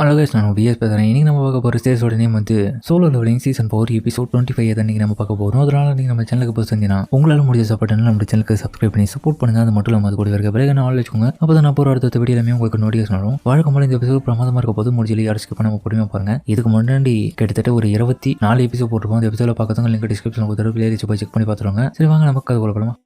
Hello guys, நான் PS பேசுகிறேன். இன்றைக்கி நம்ம பார்க்க போகிற ஸ்டேஜோட நேம் வந்து சோலோ லெவலிங் சீசன் 4 எபிசோட் 25 இன்றைக்கி நம்ம பார்க்க போகிறோம். அதனால் நீங்கள் நம்ம சேனலுக்கு போய் செஞ்சீங்கன்னா உங்களால் முடிஞ்ச சப்போர்ட் நம்ம சேனலுக்கு சப்ஸ்கிரைப் பண்ணி சப்போர்ட் பண்ணுங்கள். அது மட்டும் இல்லாமல் அது கூட இருக்க பிறகு நான் ஆள் வச்சுக்கோங்க. அப்போ தான் நான் போகிற அடுத்த வீடியோ எல்லாமே உங்களுக்கு நோட்டிஃபிகேஷன் வரும். வழக்கம் போல இந்த எபிசோட் பிரமாதமாக இருக்க போது முடிஞ்சு யாருக்கு பண்ண பொறுமையாக பாருங்கள். இதுக்கு முன்னாடி கிட்டத்தட்ட ஒரு 24 எபிசோட் போட்டிருக்கோம். அந்த எபிசோட பார்க்கறதுங்க லிங்க் டிஸ்கிரிப்ஷன் கொடுத்துட்டு பிளேலிஸ்ட் போய் செக் பண்ணி பார்த்துருவாங்க. சரி வாங்க நமக்கு அது போகலாமா.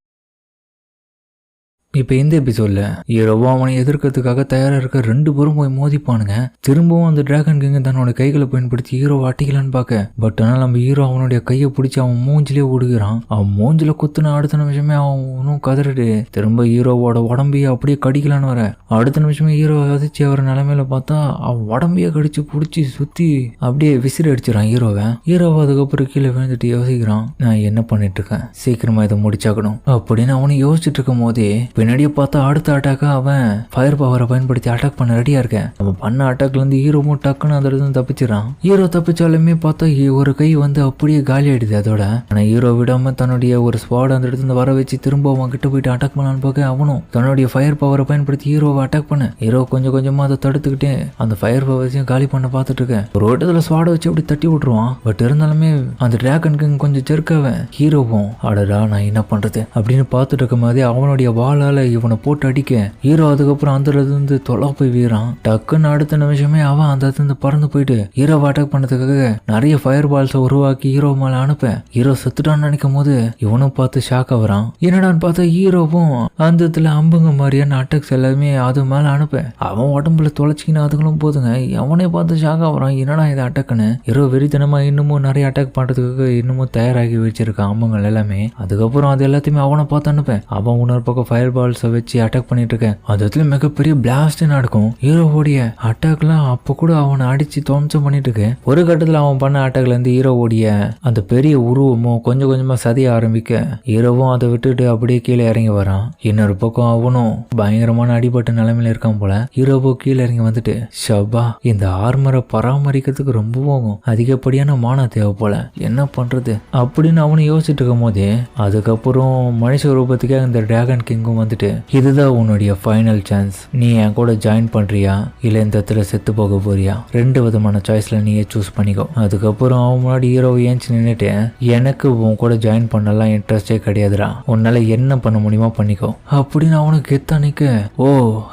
இப்போ இந்த எபிசோடில் ஹீரோவும் அவனை எதிர்க்கிறதுக்காக தயாராக இருக்க 2 பேரும் போய் மோதிப்பானுங்க. திரும்பவும் அந்த டிராகன் கிங் தன்னோட கைகளை பயன்படுத்தி ஹீரோவை அட்டிக்கலான்னு பார்க்க, பட் ஆனால் நம்ம ஹீரோ அவனுடைய கையை பிடிச்சி அவன் மூஞ்சிலே ஓடுகிறான். அவன் மூஞ்சில குத்துன அடுத்த நிமிஷமே அவனும் கதறிடு திரும்ப ஹீரோவோட உடம்பையே அப்படியே கடிக்கலான்னு வர, அடுத்த நிமிஷமே ஹீரோ அதிர்ச்சி அவர் நிலைமையில பார்த்தா அவன் உடம்பையே கடிச்சு பிடிச்சி சுற்றி அப்படியே விசிறி அடிச்சிடறான் ஹீரோவை அதுக்கப்புறம் கீழே விழுந்துட்டு யோசிக்கிறான், நான் என்ன பண்ணிட்டு இருக்கேன், சீக்கிரமா இதை முடிச்சாக்கணும் அப்படின்னு அவனை யோசிச்சுட்டு இருக்கும் போதே பின்னாடியே பார்த்தா அடுத்த அட்டாக்கா அவன் ஃபயர் பவரை பயன்படுத்தி அட்டாக் பண்ண ரெடியா இருக்கேன். அவன் பண்ண அட்டாக்ல இருந்து ஹீரோவும் டக்குன்னு அந்த இடத்துல தப்பிச்சிடறான். ஹீரோ தப்பிச்சாலுமே பார்த்தா ஒரு கை வந்து அப்படியே காலி ஆயிடுது அதோட. ஆனா ஹீரோ விடாம தன்னுடைய ஒரு ஸ்குவாட் அந்த இடத்துல வர வச்சு திரும்ப அவன் கிட்ட போயிட்டு அட்டாக் பண்ணலான்னு பார்க்க, அவனும் தன்னுடைய ஃபயர் பவரை பயன்படுத்தி ஹீரோவை அட்டாக் பண்ண, ஹீரோ கொஞ்சம் கொஞ்சமா அதை தடுத்துக்கிட்டே அந்த ஃபயர் பவரையும் காலி பண்ண பார்த்துட்டு இருக்கேன். ஒரு இடத்துல ஸ்குவாடை வச்சு அப்படி தட்டி விட்டுருவான். பட் இருந்தாலுமே அந்த டிராகனுக்கு கொஞ்சம் ஜெர்க்காவன் ஹீரோவும் அடடா நான் என்ன பண்றது அப்படின்னு பார்த்துட்டு இருக்கும் போதே அவனுடைய வாளால இவனை போட்டு அடிக்க, ஹீரோ அதுக்கப்புறம் அந்த இருந்து தொலை போய் வீறான். டக்குன்னு அடுத்த நிமிஷமே அவன் அந்த இடத்துல பறந்து போயிட்டு ஹீரோவை அட்டாக் பண்ணதுக்காக நிறைய ஃபயர் பால்ஸை உருவாக்கி ஹீரோ மேல அனுப்ப, ஹீரோ செத்துட்டான்னு நினைக்கும் போது இவனும் பார்த்து ஷாக் ஆகுறான். என்னடான்னு பார்த்தா ஹீரோவும் அந்த இடத்துல அம்புங்க மாதிரியான அட்டாக்ஸ் எல்லாமே அது மேல அனுப்ப, அவன் உடம்புல தொலைச்சிக்கின்னு அதுகளும் போதுங்க. அவனே பார்த்து ஷாக் ஆகுறான், என்னடா இதை அட்டாக்குன்னு. ஹீரோ வெறித்தனமா இன்னமும் நிறைய அட்டாக் பண்றதுக்காக இன்னமும் தயாராகி வச்சிருக்கான் அம்புங்கள் எல்லாமே. அதுக்கப்புறம் அது எல்லாத்தையுமே அவனை பார்த்து அனுப்ப, அவன் இன்னொரு பக்கம் ஃபயர் பால்ஸை வச்சு அட்டாக் பண்ணிட்டு இருக்கேன். அந்த இடத்துல மிகப்பெரிய பிளாஸ்ட் நடக்கும். ஹீரோவோடைய அட்டாக்லாம் அப்ப கூட அவனை அடிச்சு துவம்சம் பண்ணிட்டு இருக்கு. ஒரு கட்டத்துல அவன் பண்ண அட்டாக்ல இருந்து ஹீரோவோடைய அந்த பெரிய உருவமும் கொஞ்சம் கொஞ்சமா சதிய ஆரம்பிக்க, ஹீரோவும் அதை விட்டுட்டு அப்படியே கீழே இறங்கி வரான். இன்னொரு பக்கம் அவனும் பயங்கரமான அடிபட்ட நிலைமையில இருக்கான் போல. ஹீரோவோ கீழே இறங்கி வந்துட்டு, ஷபா இந்த ஆர்மரை பராமரிக்கிறதுக்கு ரொம்பவும் அதிகப்படியான மானம் தேவை போல, என்ன பண்றது அப்படின்னு அவனை யோசிச்சுட்டு இருக்கும் போதே அதுக்கப்புறம் மனுஷ ரூபத்துக்கே அந்த டிராகன் கிங்கும் வந்துட்டு, இதுதான் உன்னுடைய ஃபைனல் சான்ஸ், நீ என் கூட ஜாயின் பண்றியா இல்ல இந்த இடத்துல செத்து போக போறியா, 2 விதமான சாய்ஸ்ல நீயே சூஸ் பண்ணிக்கோ. அதுக்கப்புறம் அவன் முன்னாடி ஹீரோவை ஏஞ்சி நின்னுட்டு, எனக்கு உன் கூட ஜாயின் பண்ணலாம் இன்ட்ரெஸ்டே கிடையாதுடா, உன்னால என்ன பண்ண முடியுமா பண்ணிக்கோ அப்படின்னு அவனுக்கு கெத்தா நிக்க, ஓ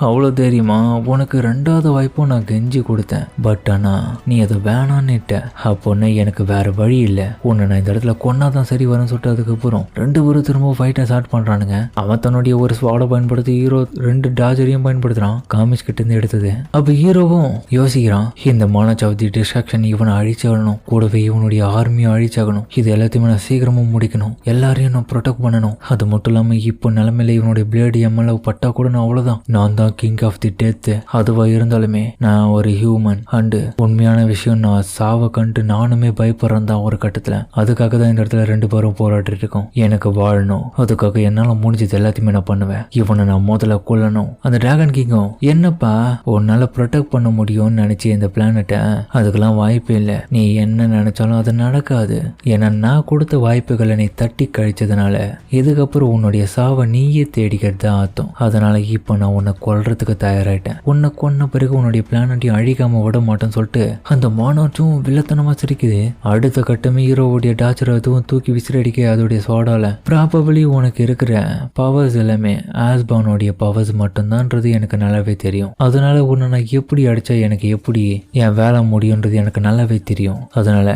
அவ்வளவு தெரியுமா, உனக்கு 2வது வாய்ப்பும் நான் கெஞ்சி கொடுத்தேன், பட் ஆனா நீ அதை வேணான்னுட்ட, அப்போன்னு எனக்கு வேற வழி இல்ல, உன்னை நான் இந்த இடத்துல கொன்னாதான் சரி வரும்னு சொல்லிட்டு அதுக்கப்புறம் 2 பேரும் திரும்ப ஃபைட்டை ஸ்டார்ட் பண்றானுங்க. அவன் தன்னுடைய ஒரு ஸ்வாடை பயன்படுத்தி ஹீரோ 2 டாஜரையும் பயன்படுத்துறான் காமிஸ் கிட்ட இருந்து எடுத்தது. அப்ப ஹீரோவும் யோசிக்கிறான், இந்த மானச்சாவதி டிஸ்ட்ராக்ஷன் இவனை அழிச்சாகணும், கூடவே இவனுடைய ஆர்மியை அழிச்சாகணும், இது எல்லாத்தையுமே நான் சீக்கிரமும் முடிக்கணும், எல்லாரையும் நான் ப்ரொடெக்ட் பண்ணணும். அது மட்டும் இல்லாம இப்போ நிலைமையில இவனுடைய பிளேடு எம்எல்ஏ பட்டா கூட நான் அவ்வளவுதான், நான் தான் கிங் ஆஃப் தி டெத். அதுவா இருந்தாலுமே நான் ஒரு ஹியூமன் அண்டு உண்மையான விஷயம், நான் சாவ கண்டு நானுமே பயப்படுறேன் தான் ஒரு கட்டத்துல. அதுக்காக தான் இந்த இடத்துல 2 பேரும் போராடிட்டு இருக்கோம். எனக்கு வாழணும், அதுக்காக என்னால முடிஞ்சது எல்லாத்தையுமே நான் பண்ணுவேன், இவனை நான் முதல்ல கொல்லணும். அந்த டிராகன் கிங்கும், என்னப்பா உன்னால ப்ரொடெக்ட் பண்ண முடியும்னு நினைச்சு இந்த பிளானட்டை, அதுக்கெல்லாம் வாய்ப்பே இல்லை, நீ என்ன நினைச்சாலும் அது நடக்காது, ஏன்னா நான் கொடுத்த வாய்ப்புகளை நீ தட்டி கழிச்சதுனால இதுக்கப்புறம் உன்னுடைய சாவை நீயே தேடிக்கிறது தான் அர்த்தம். அதனால இப்போ நான் உன்னை கொல்றதுக்கு தயாராயிட்டேன், உன்னை கொன்ன பிறகு உன்னுடைய பிளானட்டையும் அழிக்காம விட மாட்டேன்னு சொல்லிட்டு அந்த மானோச்சும் வில்லத்தனமா சிரிக்குது. அடுத்த கட்டமே ஹீரோவுடைய டாச்சரை அதுவும் தூக்கி விசிறடிக்க அதோடைய சோடால ப்ராபபிளி உனக்கு இருக்கிற பவர்ஸ் எல்லாமே ஆஸ்பானோடைய பவர்ஸ் மட்டும்தான்றது எனக்கு நல்லாவே தெரியும், அதனால உன்னை நான் எப்படி அடிச்சா எனக்கு எப்படி என் வேலை முடியும்ன்றது எனக்கு நல்லாவே தெரியும், அதனால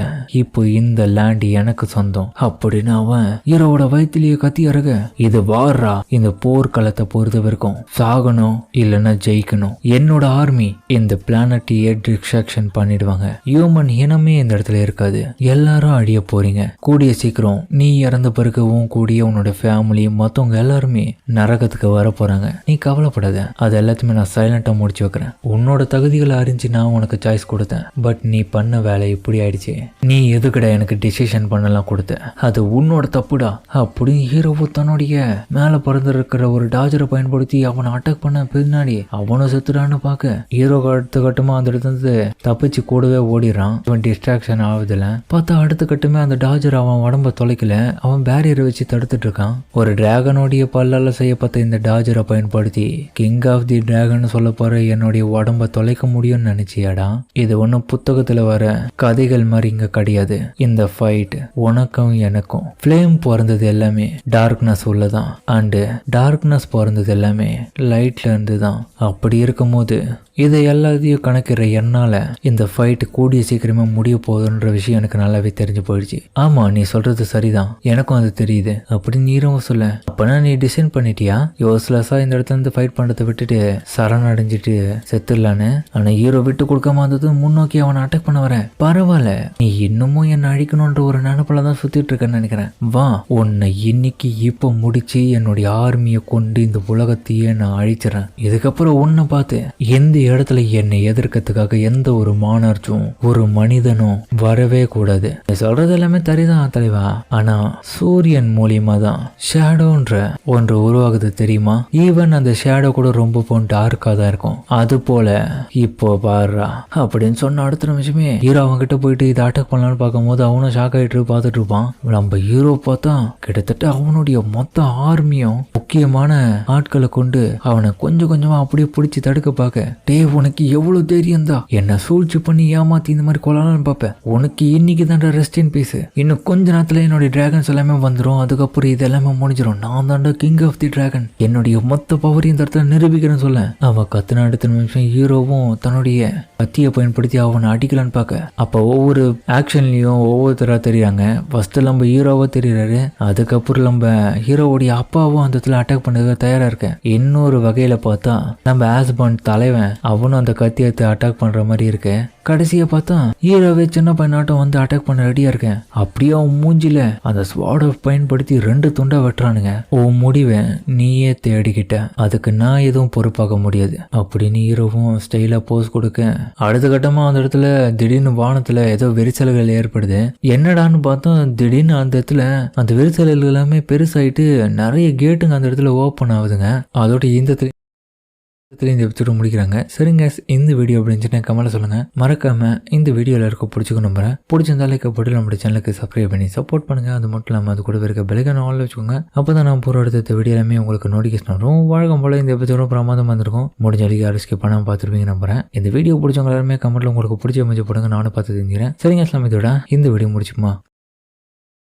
இப்போ இந்த லேண்ட் எனக்கு சொந்தம் அப்படின்னு அவன் ஹீரோவோட வயிற்றுலயே கத்தி இறக, இது வாரா, இந்த போர்க்களத்தை பொறுத்த வரைக்கும் சாகணும் இல்லைன்னா ஜெயிக்கணும், என்னோட ஆர்மி இந்த பிளானட்டையே டிஸ்ட்ராக்ஷன் பண்ணிடுவாங்க, ஹியூமன் இனமே இந்த இடத்துல இருக்காது, எல்லாரும் அழிய போறீங்க, கூடிய சீக்கிரம் நீ இறந்த பிறகுவும் கூடிய உன்னோட ஃபேமிலி மற்றவங்க எல்லாருமே நரகத்துக்கு வர போறாங்க, நீ கவலைப்படாத, அது எல்லாத்தையுமே நான் சைலண்டா முடிச்சு வைக்கிறேன், உன்னோட தகுதிகளை அறிஞ்சு நான் உனக்கு சாய்ஸ் கொடுத்தேன், பட் நீ பண்ண வேலை இப்படி ஆயிடுச்சு, நீ எதுக்கடா எனக்கு டிசிஷன் பண்ணலாம் கொடுத்த, அது உன்னோட தப்புடா அப்படின்னு ஹீரோவோ தன்னுடைய மேல பறந்துருக்கிற ஒரு டாஜரை பயன்படுத்தி அவனை அட்டாக் பண்ண பின்னாடி அவனும் செத்துடான்னு பார்க்க, ஹீரோ அடுத்த கட்டமா அந்த இடத்துல தப்பிச்சு கூடவே ஓடிடுறான். இவன் டிஸ்ட்ராக்ஷன் ஆகுதுல பார்த்தா அடுத்த கட்டமே அந்த டாஜர் அவன் உடம்ப தொலைக்கல, அவன் பேரியரை வச்சு தடுத்துட்டு இருக்கான். ஒரு டிராகனோடைய பல்லால செய்யப்பட்ட பார்த்த இந்த டாஜரை பயன்படுத்தி கிங் ஆஃப் தி டிராகன் சொல்ல போற என்னுடைய உடம்ப தொலைக்க முடியும்னு நினைச்சியாடா? இது ஒன்றும் புத்தகத்துல வர கதைகள் மாதிரி இங்க கிடையாது. இந்த ஃபைட் உனக்கும் எனக்கும். ஃப்ளேம் பிறந்தது எல்லாமே டார்க்னஸ் உள்ளதான், அண்டு டார்க்னஸ் பிறந்தது எல்லாமே லைட்ல இருந்து தான். அப்படி இருக்கும்போது இதை எல்லாத்தையும் கணக்கிற என்னால இந்த ஃபைட் கூடிய சீக்கிரமா முடிய போகுதுன்ற விஷயம் எனக்கு நல்லாவே தெரிஞ்சு போயிடுச்சு. ஆமா, நீ சொல்றது சரிதான், எனக்கும் அது தெரியுது அப்படின்னு நீரும் சொல்ல. அப்பனா நீ டிசைன் பண்ணிட்டியா யோஸ்லஸா இந்த இடத்துல இருந்து ஃபைட் பண்றதை விட்டுட்டு சரணடைஞ்சிட்டு செத்துடலான்னு? ஆனா ஹீரோ விட்டு கொடுக்காம இருந்தது முன்னோக்கி அவனை அட்டாக் பண்ண வர. பரவாயில்ல, நீ இன்னமும் என்ன அழிக்கணும்ன்ற ஒரு நினைப்புல தான் சுத்திட்டு இருக்கேன்னு நினைக்கிறேன். வா, உன்னை இன்னைக்கு இப்போ முடிச்சு என்னுடைய ஆர்மியை கொண்டு இந்த உலகத்தையே நான் அழிச்சிடறேன். இதுக்கப்புறம் உன்னை பார்த்து எந்த இடத்துல என்னை எதிர்க்கிறதுக்காக எந்த ஒரு மானர்ச்சும் ஒரு மனிதனும் வரவே கூடாது. சொல்றது எல்லாமே சரிதான் தலைவா, ஆனா சூரியன் மூலியமா தான் ஷேடோன்ற ஒன்று உருவாகுது தெரியுமா? ஈவன் அந்த ஷேடோ கூட ரொம்ப டார்க்கா தான் இருக்கும். அது போல இப்போ பாருடா அப்படின்னு சொன்ன அடுத்த நிமிஷமே ஹீரோ அவங்க கிட்ட போயிட்டு இதை அட்டாக் பண்ணலான்னு பார்க்கும்போது அவனும் ஷாக் ஆயிட்டு பார்த்துட்டு இருப்பான். நம்ம ஹீரோ பார்த்தா கிட்டத்தட்ட அவனுடைய மொத்த ஆர்மியும் முக்கியமான ஆட்களை கொண்டு அவனை கொஞ்சம் கொஞ்சமா அப்படியே பிடிச்சி தடுக்க பார்க்க, உனக்கு எவ்வளவு தைரியம் தான் என்ன சூழ்ச்சி பண்ணி ஏமாத்தி இந்த மாதிரி கொள்ளலாம்னு பார்ப்பேன். உனக்கு இன்னைக்கு தான்டா ரெஸ்ட் இன் பீஸ். இன்னும் கொஞ்ச நேரத்துல என்னுடைய டிராகன்ஸ் எல்லாமே வந்துடும். அதுக்கப்புறம் இது எல்லாமே முடிஞ்சிடும். நான் தான்டா கிங் ஆஃப் தி டிராகன். என்னுடைய மொத்த பவரையும் இந்த இடத்துல நிரூபிக்கிறேன்னு சொல்ல அவன் கத்துன அடுத்த நிமிஷம் ஹீரோவும் தன்னுடைய கத்தியை பயன்படுத்தி அவனை அடிக்கலான்னு பார்க்க, அப்ப ஒவ்வொரு ஆக்ஷன்லயும் ஒவ்வொருத்தரா தெரியாங்க. ஃபர்ஸ்ட் நம்ம ஹீரோவா தெரியுறாரு. அதுக்கப்புறம் நம்ம ஹீரோவுடைய அப்பாவும் அந்த இடத்துல அட்டாக் பண்ணதுக்கு தயாரா இருக்கேன். இன்னொரு வகையில பார்த்தா நம்ம ஆஸ்பாண்ட் தலைவன் அவனும் அந்த கத்தியத்தை அட்டாக் பண்ற மாதிரி இருக்கு. கடைசியா பார்த்தா ஹீரோவே சின்ன பையனாட்டம் வந்து அட்டாக் பண்ண ரெடியா இருக்கேன். அப்படியே அவன் மூஞ்சில அந்த ஸ்வாட பயன்படுத்தி 2 துண்டா வெட்டுறானுங்க. உன் முடிவை நீயே தேடிக்கிட்ட, அதுக்கு நான் எதுவும் பொறுப்பாக முடியாது அப்படின்னு ஹீரோவும் ஸ்டைலா போஸ் கொடுக்க, அடுத்த கட்டமா அந்த இடத்துல திடீர்னு வானத்துல ஏதோ விரிசல்கள் ஏற்படுது. என்னடான்னு பார்த்தா திடீர்னு அந்த இடத்துல அந்த விரிசல்கள் எல்லாமே பெருசாயிட்டு நிறைய கேட்டுங்க அந்த இடத்துல ஓப்பன் ஆகுதுங்க. அதோட இந்த எபிசோட முடிக்கிறாங்க. சரிங்க, இந்த வீடியோ அப்படின்னு கமெண்ட்ல சொல்லுங்க. மறக்காம இந்த வீடியோல இருக்க பிடிச்சிக்க நம்புறேன். பிடிச்சிருந்தா லைக் போட்டு நம்மளுடைய சேனலுக்கு சப்ஸ்கிரைப் பண்ணி சப்போர்ட் பண்ணுங்க. அது மட்டும் இல்லாமல் அது கூட இருக்க பெல்லைக்கான ஆன்ல வச்சுக்கோங்க. அப்பதான் நான் போற அடுத்த வீடியோ எல்லாமே உங்களுக்கு நோட்டிஃபிகேஷன் வரும். வழக்கம் போல இந்த எபிசோடும் பிரமாதமா இருந்திருக்கும். முடிஞ்ச வரைக்கும் யாரும் பண்ணாம பார்த்துருப்பீங்க நம்புறேன். இந்த வீடியோ பிடிச்சவங்க எல்லாருமே கமெண்ட்ல உங்களுக்கு பிடிச்ச அமைச்சு போடுங்க, நானும் பார்த்து தெரிஞ்சுக்கிறேன். சரிங்க, இதோட இந்த வீடியோ முடிச்சுக்குமா.